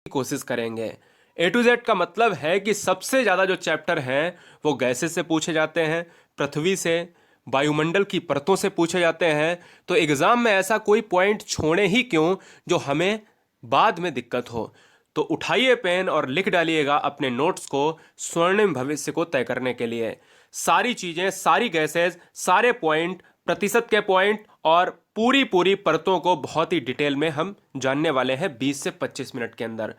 कोशिश करेंगे। ए to Z का मतलब है कि सबसे ज़्यादा जो चैप्टर हैं वो गैसेस से पूछे जाते हैं, पृथ्वी से, वायुमंडल की परतों से पूछे जाते हैं। तो एग्ज़ाम में ऐसा कोई पॉइंट छोड़े ही क्यों जो हमें बाद में दिक्कत हो। तो उठाइए पेन और लिख डालिएगा अपने नोट्स को स्वर्णिम भविष्य को तय करने के लिए। सारी चीज़ें, सारी गैसेस, सारे पॉइंट, प्रतिशत के पॉइंट और पूरी पूरी परतों को बहुत ही डिटेल में हम जानने वाले हैं 20 से 25 मिनट के अंदर।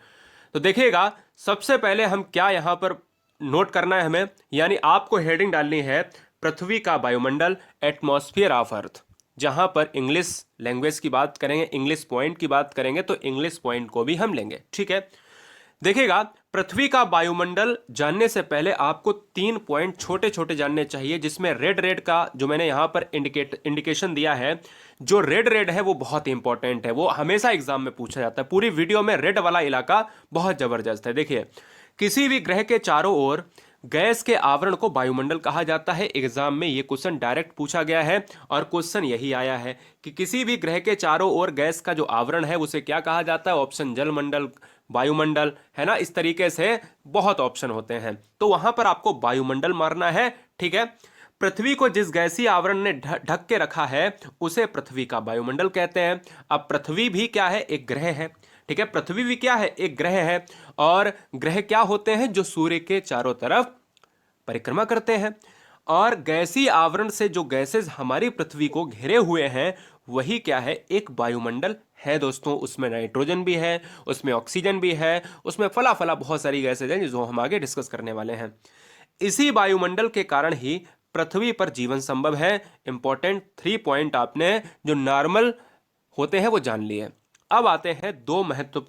तो देखिएगा, सबसे पहले हम क्या यहां पर नोट करना है हमें, यानी आपको हेडिंग डालनी है पृथ्वी का वायुमंडल, एटमॉस्फेयर ऑफ अर्थ। जहां पर इंग्लिश लैंग्वेज की बात करेंगे, इंग्लिश पॉइंट की बात करेंगे, तो इंग्लिश पॉइंट को भी हम लेंगे, ठीक है। देखिएगा, पृथ्वी का वायुमंडल जानने से पहले आपको 3 पॉइंट छोटे छोटे जानने चाहिए, जिसमें रेड रेड का जो मैंने यहां पर इंडिकेशन दिया है, जो रेड रेड है वो बहुत इंपॉर्टेंट है, वो हमेशा एग्जाम में पूछा जाता है। पूरी वीडियो में रेड वाला इलाका बहुत जबरदस्त है। देखिए, किसी भी ग्रह के चारों ओर गैस के आवरण को वायुमंडल कहा जाता है। एग्जाम में ये क्वेश्चन डायरेक्ट पूछा गया है और क्वेश्चन यही आया है कि किसी भी ग्रह के चारों ओर गैस का जो आवरण है उसे क्या कहा जाता है। ऑप्शन जलमंडल, वायुमंडल, है ना। इस तरीके से बहुत ऑप्शन होते हैं, तो वहां पर आपको वायुमंडल मारना है, ठीक है। पृथ्वी को जिस गैसीय आवरण ने ढक के रखा है उसे पृथ्वी का वायुमंडल कहते हैं। अब पृथ्वी भी क्या है, एक ग्रह है, ठीक है। पृथ्वी भी क्या है, एक ग्रह है। और ग्रह क्या होते हैं, जो सूर्य के चारों तरफ परिक्रमा करते हैं। और गैसीय आवरण से जो गैसेस हमारी पृथ्वी को घेरे हुए हैं वही क्या है, एक वायुमंडल है दोस्तों। उसमें नाइट्रोजन भी है, उसमें ऑक्सीजन भी है, उसमें फला फला बहुत सारी गैसेज हैं जो हम आगे डिस्कस करने वाले हैं। इसी वायुमंडल के कारण ही पृथ्वी पर जीवन संभव है। इंपॉर्टेंट 3 पॉइंट आपने जो नॉर्मल होते हैं वो जान लिए। अब आते हैं 2 महत्वपूर्ण